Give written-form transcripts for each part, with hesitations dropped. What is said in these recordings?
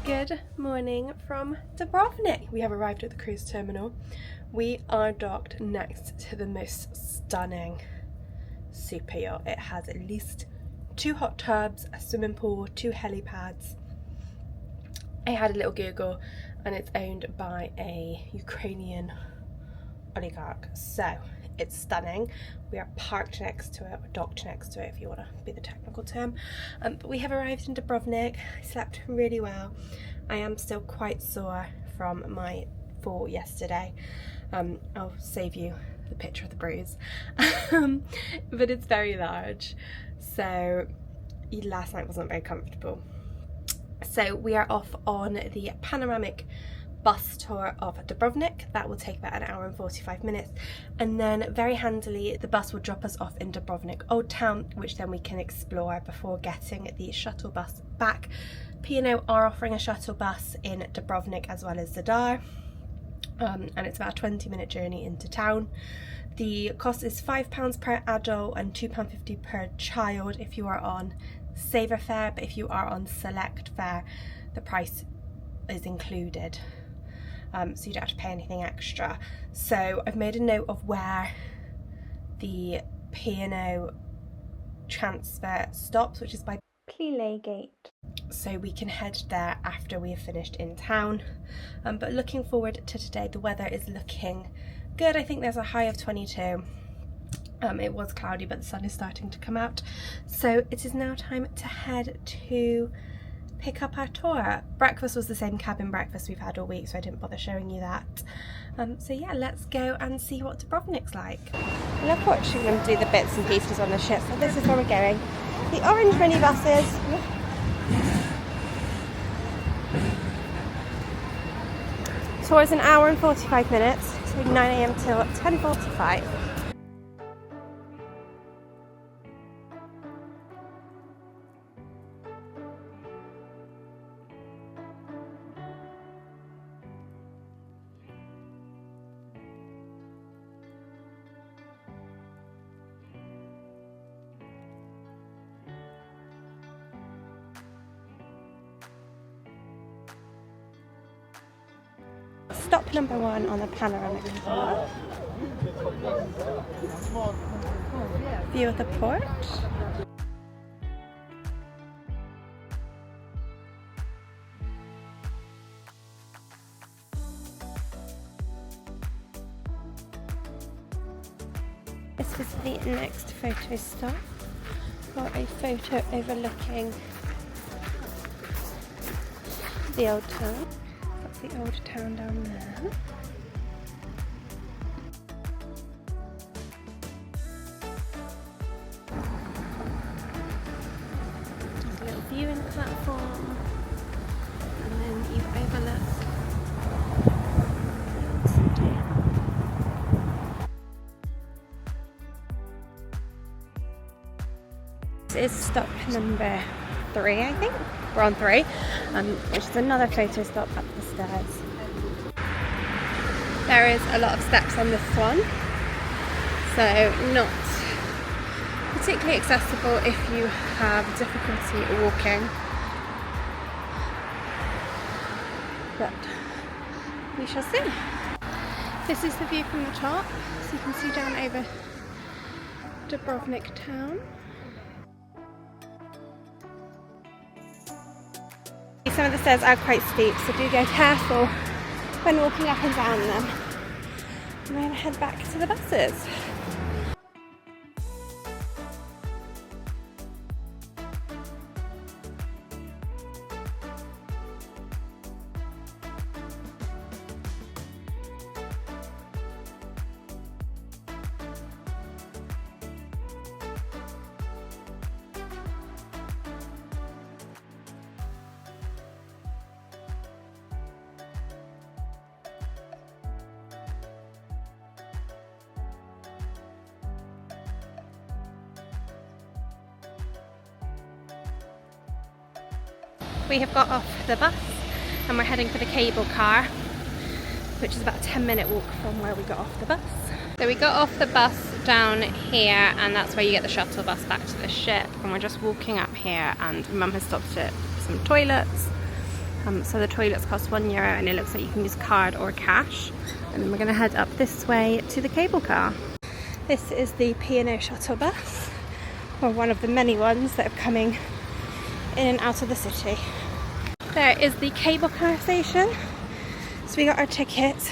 Good morning from Dubrovnik. We have arrived at the cruise terminal. We are docked next to the most stunning super yacht. It has at least 2 hot tubs, a swimming pool, 2 helipads. I had a little Google and it's owned by a Ukrainian oligarch, so it's stunning. We are parked next to it, or docked next to it if you want to be the technical term. But we have arrived in Dubrovnik. I slept really well. I am still quite sore from my fall yesterday. I'll save you the picture of the bruise. But it's very large, so last night wasn't very comfortable. So we are off on the panoramic bus tour of Dubrovnik. That will take about 1 hour and 45 minutes, and then very handily the bus will drop us off in Dubrovnik Old Town, which then we can explore before getting the shuttle bus back. P&O are offering a shuttle bus in Dubrovnik as well as Zadar, and it's about a 20-minute journey into town. The cost is £5 per adult and £2.50 per child if you are on saver fare, but if you are on select fare the price is included. So you don't have to pay anything extra. So I've made a note of where the P&O transfer stops, which is by Plile Gate. So we can head there after we have finished in town. But looking forward to today, the weather is looking good. I think there's a high of 22. It was cloudy, but the sun is starting to come out. So it is now time to head to pick up our tour. Breakfast was the same cabin breakfast we've had all week, so I didn't bother showing you that. So yeah, let's go and see what Dubrovnik's like. I love watching them do the bits and pieces on the ship. So this is where we're going. The orange minibuses. Tour is 1 hour and 45 minutes, so 9 AM till 10:45. Stop number 1 on the panoramic tour. View of the port. This is the next photo stop for a photo overlooking the old town. The old town down there. There's a little viewing platform, and then you overlook the old city. This is stop number 3, I think. We're on 3, which is another photo stop up the stairs. There is a lot of steps on this one, so not particularly accessible if you have difficulty walking, but we shall see. This is the view from the top, so you can see down over Dubrovnik town. Some of the stairs are quite steep, so do go careful when walking up and down them. I'm going to head back to the buses. We have got off the bus and we're heading for the cable car, which is about a 10-minute walk from where we got off the bus. So we got off the bus down here, and that's where you get the shuttle bus back to the ship, and we're just walking up here, and Mum has stopped at some toilets So the toilets cost €1 and it looks like you can use card or cash. And then we're going to head up this way to the cable car. This is the P&O shuttle bus, or one of the many ones that are coming in and out of the city. There is the cable car station. So we got our tickets,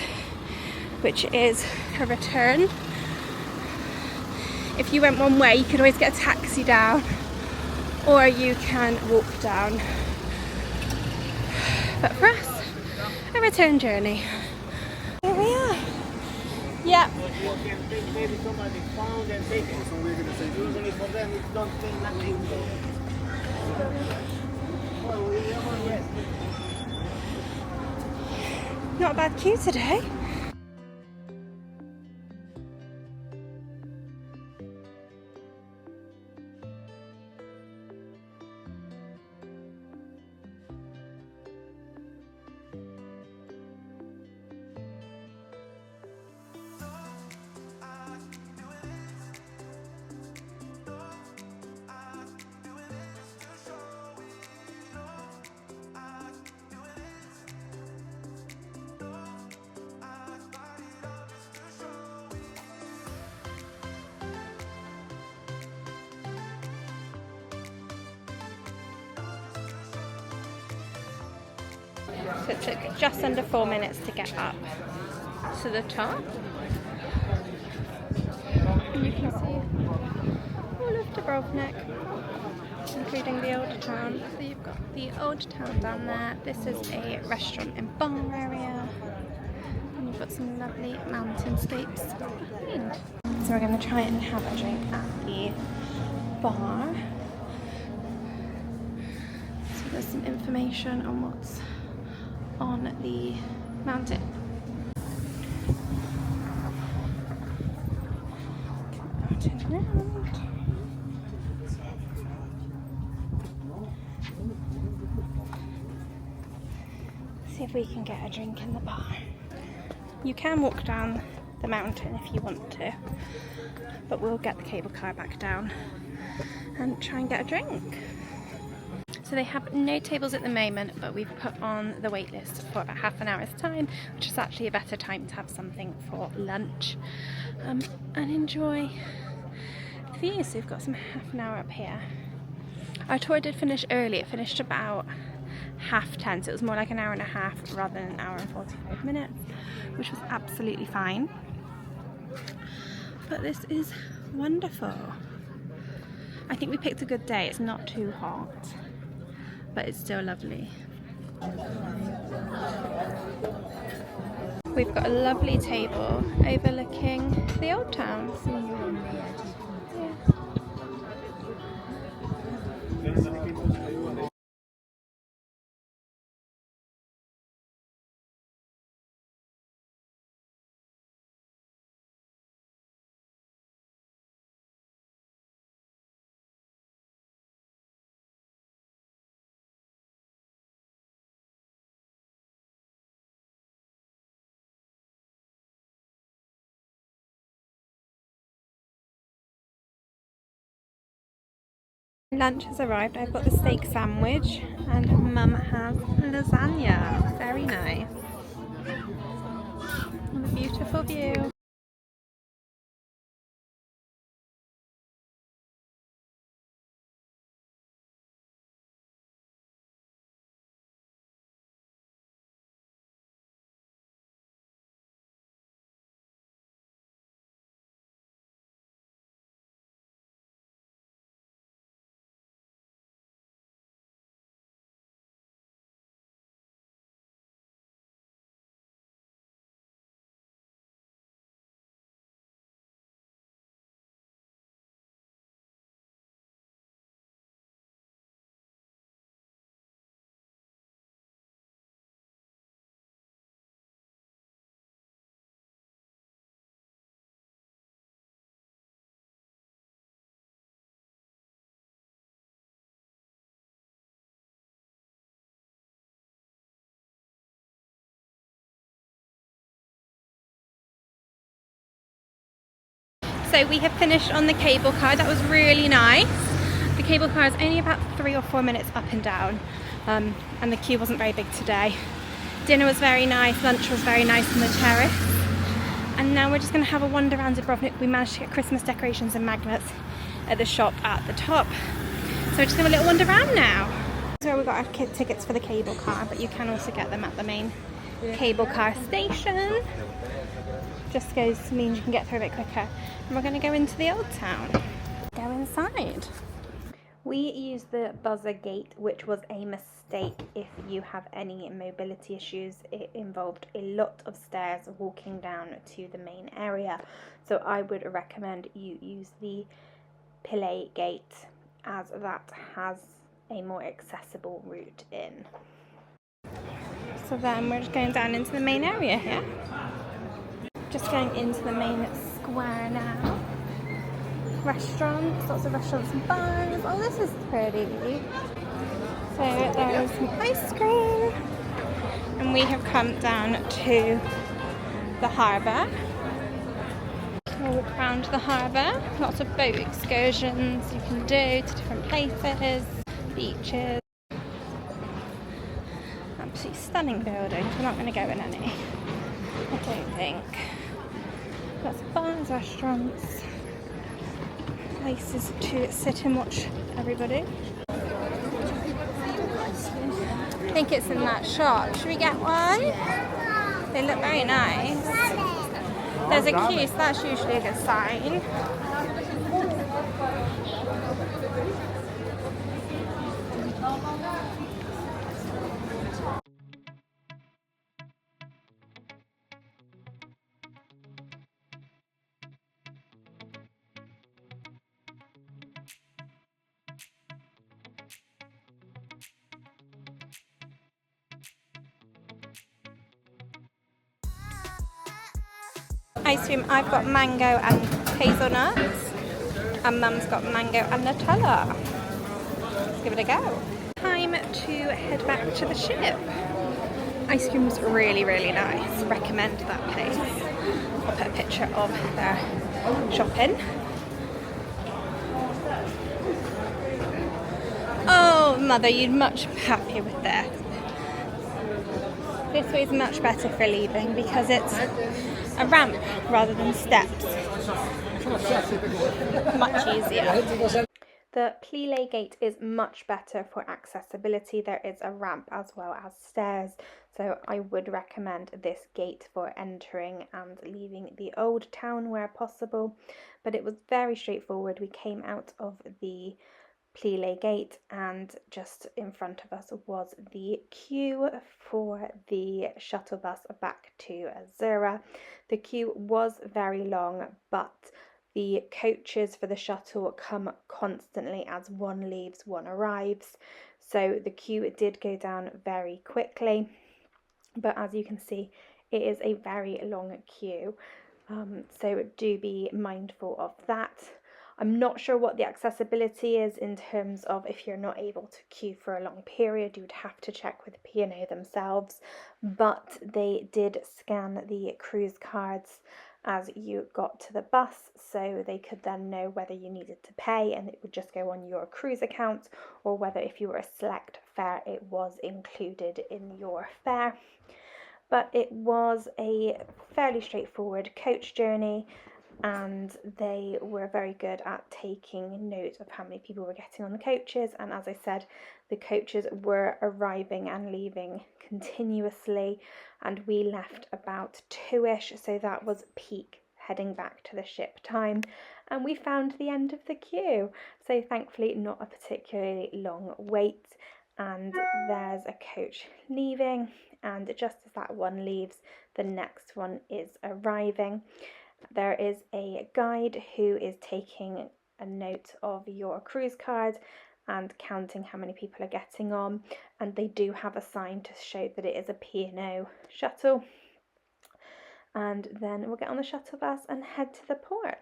which is a return. If you went one way, you could always get a taxi down, or you can walk down. But for us, a return journey. Here we are. Yeah. Maybe somebody found and taken, so we're gonna say usually for them it's don't pay nothing. Not a bad queue today. So it took just under 4 minutes to get up to the top. And you can see all of Dubrovnik, including the old town. So you've got the old town down there. This is a restaurant and bar area. And you've got some lovely mountainscapes behind. So we're going to try and have a drink at the bar. So there's some information on what's on the mountain. See if we can get a drink in the bar. You can walk down the mountain if you want to, but we'll get the cable car back down and try and get a drink. So they have no tables at the moment, but we've put on the wait list for about half an hour's time, which is actually a better time to have something for lunch and enjoy the view. So we've got some half an hour up here. Our tour did finish early. It finished about 10:30, so it was more like an hour and a half rather than an hour and 45 minutes, which was absolutely fine. But this is wonderful. I think we picked a good day. It's not too hot, but it's still lovely. We've got a lovely table overlooking the old town. Lunch has arrived. I've got the steak sandwich and Mum has lasagna. Very nice. And a beautiful view. So we have finished on the cable car. That was really nice. The cable car is only about 3 or 4 minutes up and down, and the queue wasn't very big today. Dinner was very nice, lunch was very nice on the terrace, and now we're just going to have a wander around Dubrovnik. We managed to get Christmas decorations and magnets at the shop at the top, so we're just going to have a little wander around now. So we got our tickets for the cable car, but you can also get them at the main cable car station. Just means you can get through a bit quicker. And we're going to go into the old town. Go inside. We used the buzzer gate, which was a mistake if you have any mobility issues. It involved a lot of stairs walking down to the main area. So I would recommend you use the P&O gate, as that has a more accessible route in. So then we're just going down into the main area here. Just going into the main square now. Restaurants, lots of restaurants and bars. Oh, this is pretty. So there's some ice cream. And we have come down to the harbour. We'll walk around the harbour. Lots of boat excursions you can do to different places, beaches. Absolutely stunning buildings. We're not going to go in any, I don't think. Lots of bars, restaurants, places to sit and watch everybody. I think it's in that shop. Should we get one? They look very nice. There's a queue, so that's usually a good sign. Ice cream, I've got mango and hazelnuts, and Mum's got mango and Nutella. Let's give it a go. Time to head back to the ship. Ice cream was really, really nice. Recommend that place. I'll put a picture of their shopping. Oh, Mother, you'd much be happier with this. This way is much better for leaving because it's a ramp rather than steps. Much easier. The P&O gate is much better for accessibility. There is a ramp as well as stairs, so I would recommend this gate for entering and leaving the old town where possible. But it was very straightforward. We came out of the P&O gate, and just in front of us was the queue for the shuttle bus back to Azura. The queue was very long, but the coaches for the shuttle come constantly as one leaves, one arrives. So the queue did go down very quickly, but as you can see, it is a very long queue. So do be mindful of that. I'm not sure what the accessibility is in terms of if you're not able to queue for a long period. You would have to check with P&O themselves, but they did scan the cruise cards as you got to the bus, so they could then know whether you needed to pay and it would just go on your cruise account, or whether if you were a select fare it was included in your fare. But it was a fairly straightforward coach journey, and they were very good at taking note of how many people were getting on the coaches. And as I said, the coaches were arriving and leaving continuously, and we left about 2ish, so that was peak heading back to the ship time, and we found the end of the queue. So thankfully not a particularly long wait, and there's a coach leaving, and just as that one leaves, the next one is arriving. There is a guide who is taking a note of your cruise card and counting how many people are getting on, and they do have a sign to show that it is a P&O shuttle. And then we'll get on the shuttle bus and head to the port.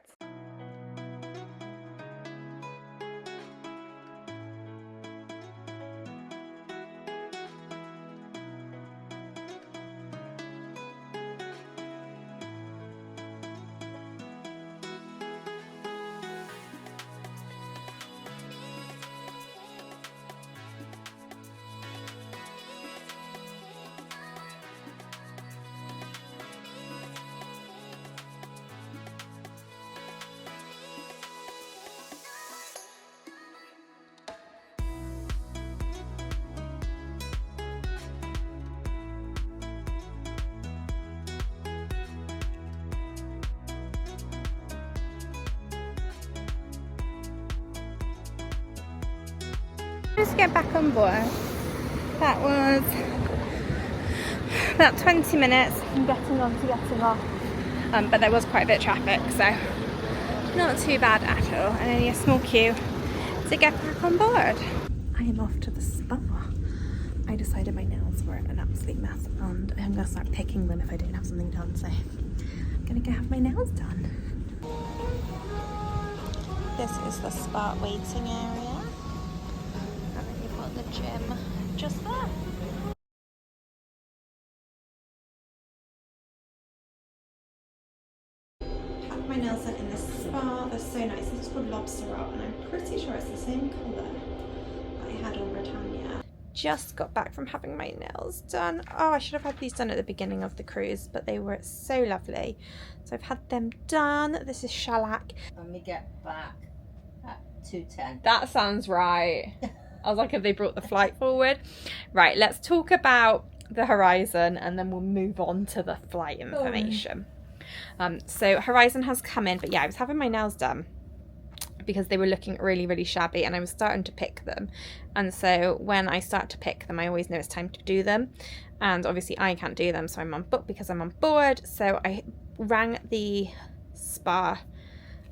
Just get back on board. That was about 20 minutes from getting on to getting off. But there was quite a bit of traffic, so not too bad at all, and only a small queue to get back on board. I am off to the spa. I decided my nails were an absolute mess, and I'm going to start picking them if I don't have something done, so I'm going to go have my nails done. This is the spa waiting area, and then you've got the gym just there. Had my nails done in the spa. They're so nice. This is called Lobster Roll, and I'm pretty sure it's the same colour that I had on Britannia. Just got back from having my nails done. Oh, I should have had these done at the beginning of the cruise, but they were so lovely. So I've had them done. This is shellac. And we get back at 2:10. That sounds right. I was like, have they brought the flight forward? Right, let's talk about the Horizon and then we'll move on to the flight information. So Horizon has come in, but yeah, I was having my nails done because they were looking really, really shabby, and I was starting to pick them. And so when I start to pick them, I always know it's time to do them. And obviously I can't do them, so I'm on book because I'm on board. So I rang the spa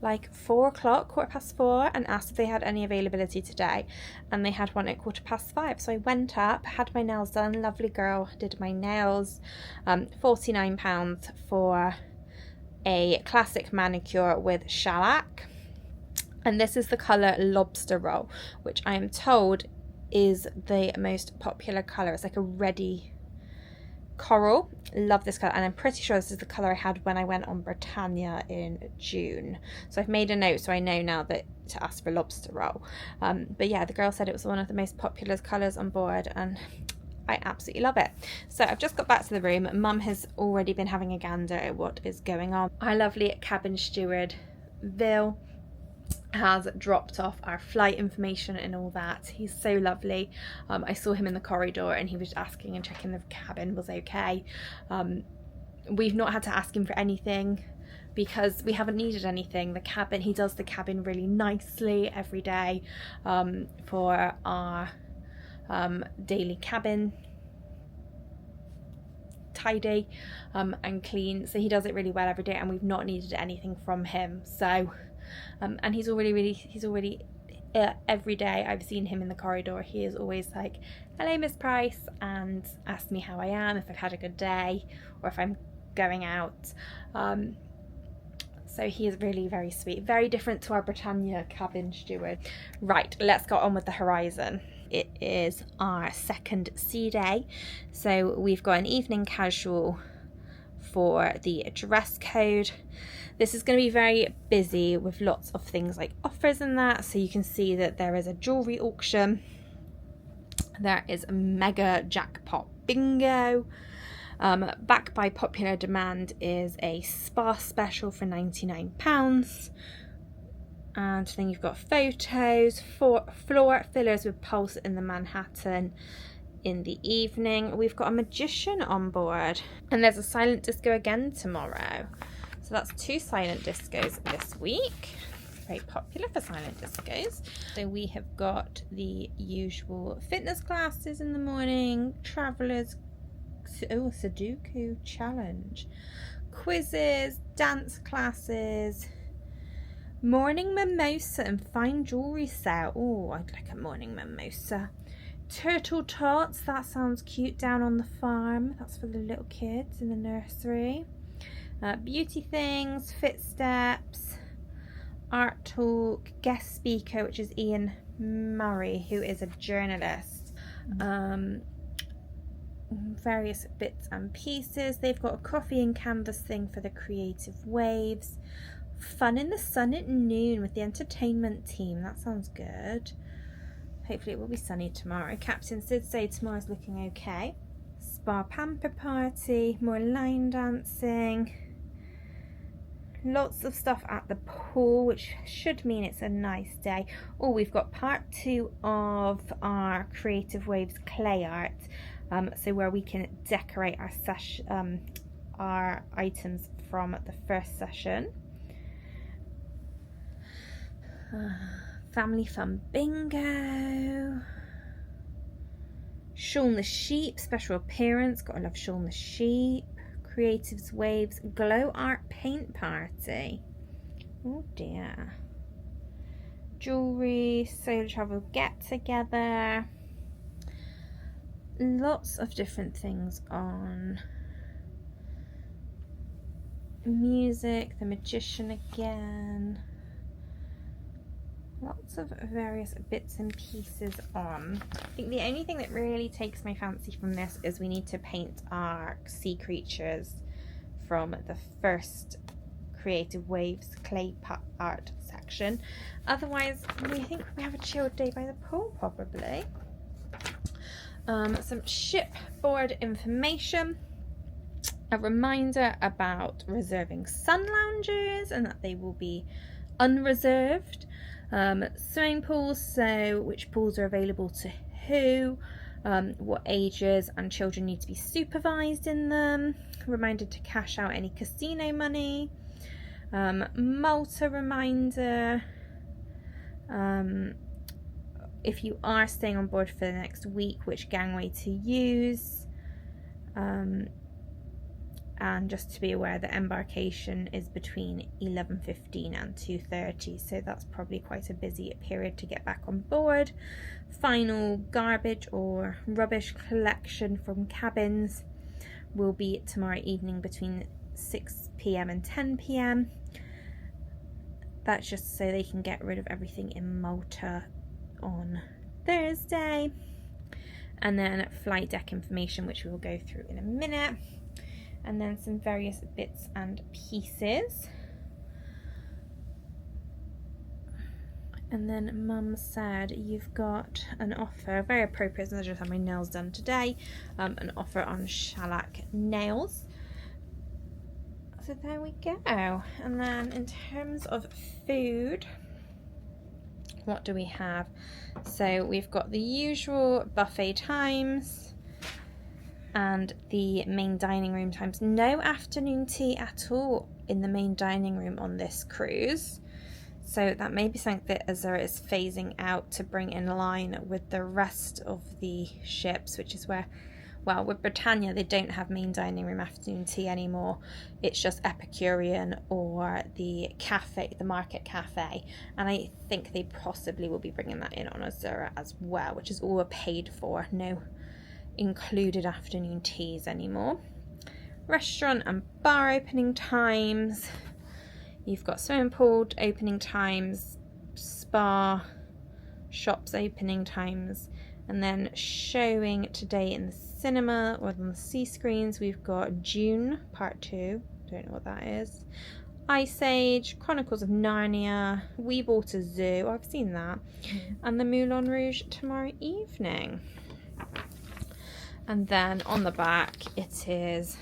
like 4 o'clock, 4:15, and asked if they had any availability today. And they had one at 5:15. So I went up, had my nails done. Lovely girl did my nails. £49 for a classic manicure with shellac. And this is the colour Lobster Roll, which I am told is the most popular colour. It's like a reddy coral. Love this colour, and I'm pretty sure this is the colour I had when I went on Britannia in June. So I've made a note so I know now that to ask for Lobster Roll. But yeah, the girl said it was one of the most popular colours on board, and I absolutely love it. So I've just got back to the room. Mum has already been having a gander at what is going on. Our lovely cabin steward, Bill, has dropped off our flight information and all that. He's so lovely. I saw him in the corridor and he was asking and checking the cabin was okay. We've not had to ask him for anything because we haven't needed anything. The cabin, he does the cabin really nicely every day for our daily cabin tidy and clean. So he does it really well every day, and we've not needed anything from him. So and he's already every day I've seen him in the corridor, he is always like, hello Miss Price, and ask me how I am, if I've had a good day or if I'm going out. So he is really very sweet, very different to our Britannia cabin steward. Right, let's go on with the Horizon. It is our second sea day, so we've got an evening casual for the dress code. This is going to be very busy with lots of things like offers and that. So you can see that there is a jewellery auction. There is a mega jackpot bingo. Back by popular demand is a spa special for £99. And then you've got photos, floor fillers with pulse in the Manhattan in the evening. We've got a magician on board, and there's a silent disco again tomorrow. So that's 2 silent discos this week. Very popular for silent discos. So we have got the usual fitness classes in the morning, travellers, Sudoku challenge, quizzes, dance classes, morning mimosa and fine jewellery sale. Oh, I'd like a morning mimosa. Turtle tots, that sounds cute, down on the farm. That's for the little kids in the nursery. Beauty things, fit steps, art talk, guest speaker, which is Ian Murray, who is a journalist. Various bits and pieces. They've got a coffee and canvas thing for the creative waves. Fun in the sun at noon with the entertainment team. That sounds good. Hopefully it will be sunny tomorrow. Captain did say tomorrow's looking okay. Spa pamper party, more line dancing. Lots of stuff at the pool, which should mean it's a nice day. Oh, we've got part 2 of our Creative Waves clay art. So where we can decorate our items from the first session. Family fun bingo. Shaun the Sheep, special appearance. Gotta love Shaun the Sheep. Creatives Waves, Glow Art Paint Party. Oh dear. Jewellery, solo travel get together. Lots of different things on. Music, The Magician again. Lots of various bits and pieces on. I think the only thing that really takes my fancy from this is we need to paint our sea creatures from the first Creative Waves clay art section. Otherwise, I think we have a chilled day by the pool probably. Some shipboard information. A reminder about reserving sun loungers and that they will be unreserved. Swimming pools, so which pools are available to who, what ages and children need to be supervised in them. Reminder to cash out any casino money. Malta reminder. If you are staying on board for the next week, which gangway to use. And just to be aware that embarkation is between 11:15 and 2:30, so that's probably quite a busy period to get back on board. Final garbage or rubbish collection from cabins will be tomorrow evening between 6 p.m. and 10 p.m. That's just so they can get rid of everything in Malta on Thursday. And then flight deck information, which we will go through in a minute. And then some various bits and pieces. And then Mum said you've got an offer, very appropriate, since I just had my nails done today, an offer on shellac nails. So there we go. And then in terms of food, what do we have? So we've got the usual buffet times and the main dining room times. No afternoon tea at all in the main dining room on this cruise. So that may be something that Azura is phasing out to bring in line with the rest of the ships, which is where, well, with Britannia they don't have main dining room afternoon tea anymore. It's just Epicurean or the cafe, the market cafe, and I think they possibly will be bringing that in on Azura as well, which is all paid for. No included afternoon teas anymore. Restaurant and bar opening times. You've got swimming pool opening times, spa, shops opening times, and then showing today in the cinema or on the sea screens we've got June Part 2, don't know what that is, Ice Age, Chronicles of Narnia, We Bought a Zoo, I've seen that, and the Moulin Rouge tomorrow evening. And then on the back it is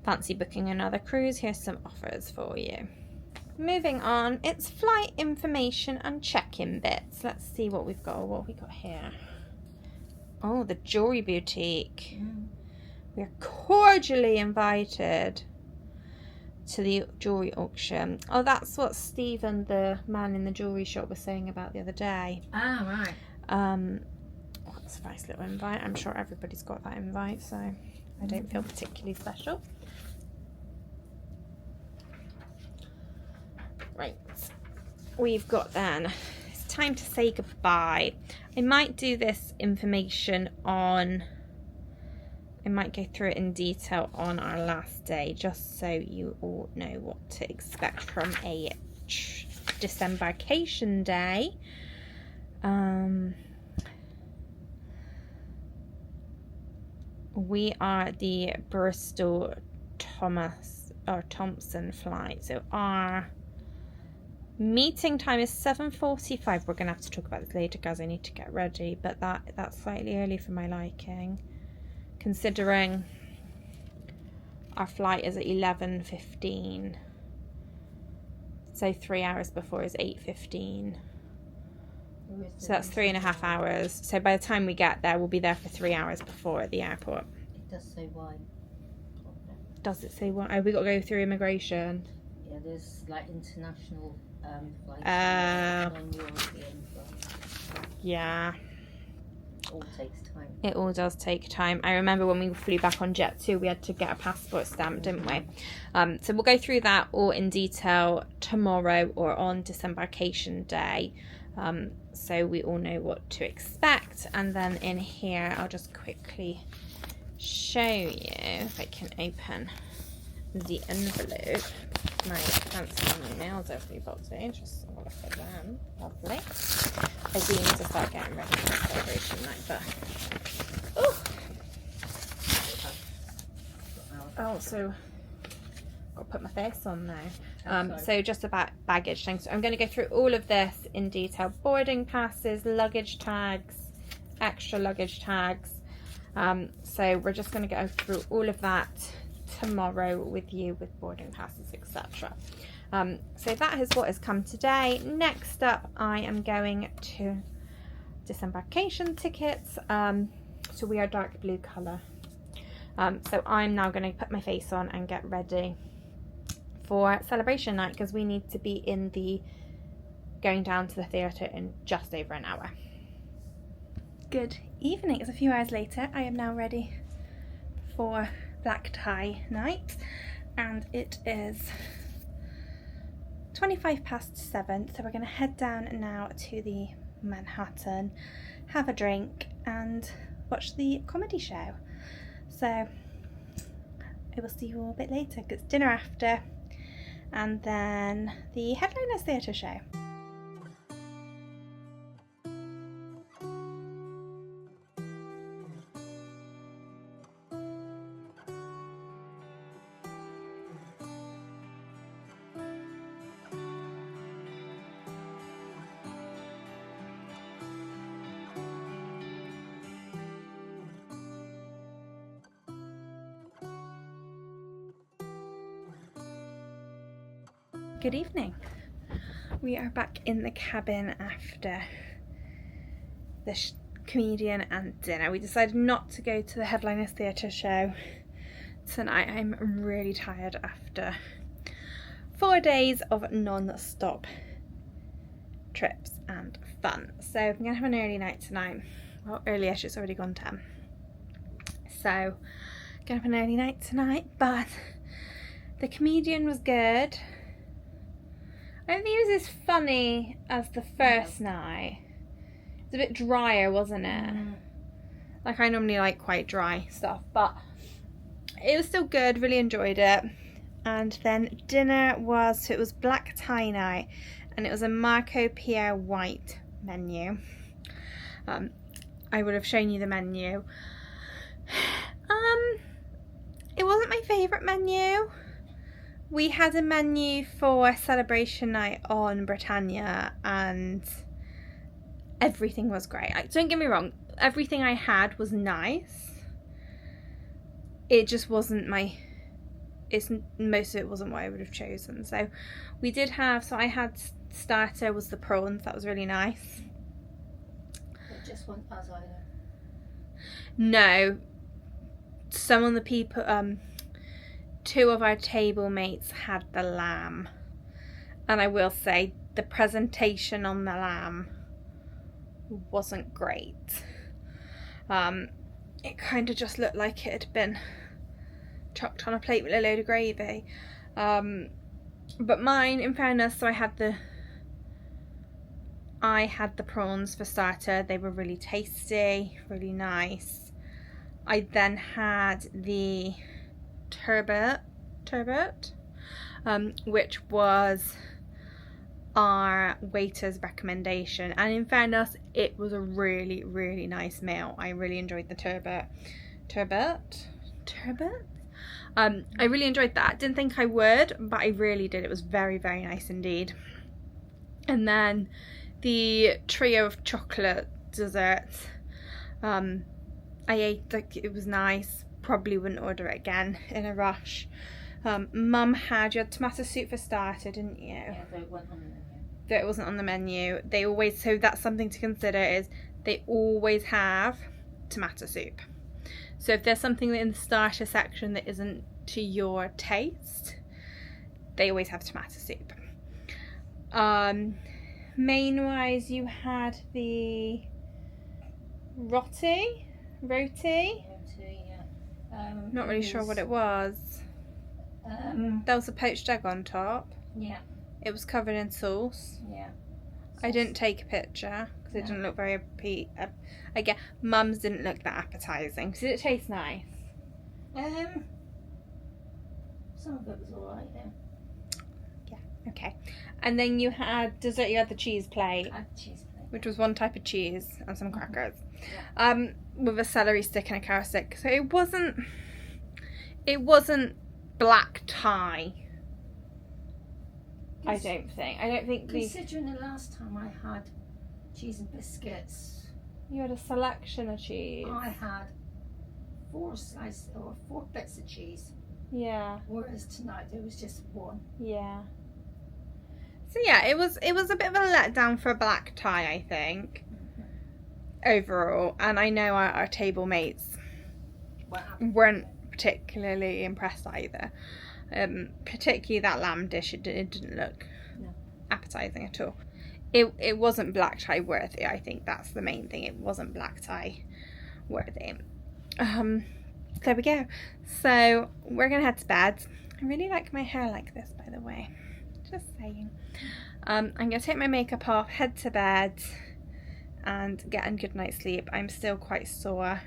fancy booking another cruise, here's some offers for you. Moving on, it's flight information and check-in bits. Let's see what we've got. What have we got here? Oh, the jewellery boutique. We're cordially invited to the jewellery auction. Oh, that's what Stephen, the man in the jewellery shop, was saying about the other day. Ah, right. That's a nice little invite. I'm sure everybody's got that invite, so I don't feel particularly special. Right, we've got then, it's time to say goodbye. I might do this information on, I might go through it in detail on our last day, just so you all know what to expect from a disembarkation day. We are the Bristol Thompson flight, so our meeting time is 7:45. We're gonna have to talk about this later, guys. I need to get ready, but that's slightly early for my liking, considering our flight is at 11:15. So 3 hours before is 8:15. So that's 3.5 hours. So by the time we get there, we'll be there for 3 hours before at the airport. It does say why. Does it say what? Oh, we got to go through immigration. Yeah, there's like international flights and European flights. Yeah. All takes time. It all does take time. I remember when we flew back on Jet2, we had to get a passport stamp, didn't we? So we'll go through that all in detail tomorrow or on disembarkation day. So we all know what to expect. And then in here, I'll just quickly show you if I can open the envelope. My fancy nails everybody. Just have a look at them. Lovely. I do need to start getting ready for the celebration night, but so got to put my face on now. So just about baggage things. So I'm going to go through all of this in detail: boarding passes, luggage tags, extra luggage tags. So we're just going to go through all of that tomorrow with you, with boarding passes, etc. So that is what has come today. Next up, I am going to disembarkation tickets. So we are dark blue colour. So I'm now going to put my face on and get ready for celebration night, because we need to be going down to the theatre in just over an hour. Good evening. It's a few hours later. I am now ready for black tie night, and it is 7:25, so we're going to head down now to the Manhattan, have a drink and watch the comedy show. So I will see you all a bit later, because it's dinner after, and then the Headliners Theatre show. Good evening. We are back in the cabin after the comedian and dinner. We decided not to go to the Headliners Theatre show tonight. I'm really tired after 4 days of non-stop trips and fun. So I'm going to have an early night tonight. Well, early-ish, it's already gone 10. So I'm going to have an early night tonight, but the comedian was good. I don't think it was as funny as the first night. It's a bit drier, wasn't it? Like, I normally like quite dry stuff, but it was still good. Really enjoyed it. And then dinner was, so it was black tie night, and it was a Marco Pierre white menu. I would have shown you the menu. It wasn't my favourite menu. We had a menu for celebration night on Britannia, and everything was great. Like, don't get me wrong, everything I had was nice. It just wasn't most of it wasn't what I would have chosen. So we did have, so I had starter was the prawns, that was really nice. Just one Azura. No, some of the people, two of our table mates had the lamb, and I will say the presentation on the lamb wasn't great. It kind of just looked like it had been chucked on a plate with a load of gravy. But mine, in fairness, so I had the prawns for starter. They were really tasty, really nice. I then had the turbot, which was our waiter's recommendation, and in fairness, it was a really, really nice meal. I really enjoyed the turbot. I really enjoyed that. Didn't think I would, but I really did. It was very, very nice indeed. And then the trio of chocolate desserts, I ate, like, it was nice. Probably wouldn't order it again in a rush. Mum you had tomato soup for starter, didn't you? Yeah, though it wasn't on the menu. Though it wasn't on the menu. They always, so that's something to consider, is they always have tomato soup. So if there's something in the starter section that isn't to your taste, they always have tomato soup. Main wise, you had the Roti? Yeah. Not really sure what it was. There was a poached egg on top. Yeah, It was covered in sauce. yeah. I didn't take a picture because it didn't look very again, Mum's didn't look that appetising. Did it taste nice? Some of it was alright, yeah. Okay. And then you had dessert. You had the cheese plate, I had cheese plate. which was one type of cheese and some crackers, Yeah. with a celery stick and a carrot stick. So it wasn't black tie. I don't think Considering the last time I had cheese and biscuits, you had a selection of cheese. I had 4 bits of cheese, Yeah, whereas tonight there was just 1. yeah. So yeah, it was a bit of a letdown for a black tie, I think, overall. And I know our table mates weren't particularly impressed either. Particularly that lamb dish, it didn't look appetizing at all. It wasn't black tie worthy. I think that's the main thing. It wasn't black tie worthy. There we go. So we're gonna head to bed. I really like my hair like this, by the way. Just saying. I'm gonna take my makeup off, head to bed, and get a good night's sleep. I'm still quite sore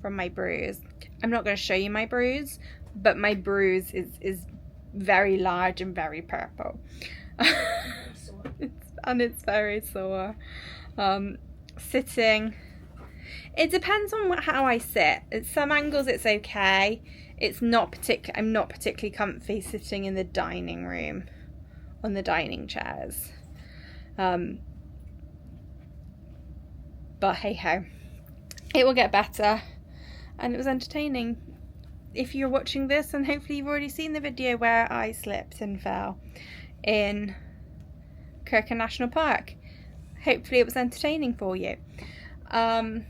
from my bruise. I'm not going to show you my bruise, but my bruise is very large and very purple. It's very sore. Sitting, it depends on how I sit. At some angles it's okay. I'm not particularly comfy sitting in the dining room on the dining chairs. But hey ho, it will get better. And it was entertaining. If you're watching this, and hopefully you've already seen the video where I slipped and fell in Kirken National Park. Hopefully it was entertaining for you. There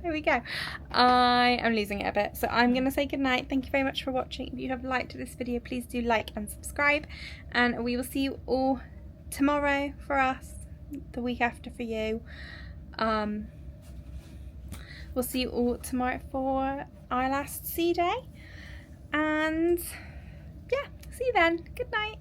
we go. I am losing it a bit, so I'm going to say goodnight. Thank you very much for watching. If you have liked this video, please do like and subscribe. And we will see you all tomorrow for us, the week after for you. We'll see you all tomorrow for our last sea day. And yeah, see you then. Good night.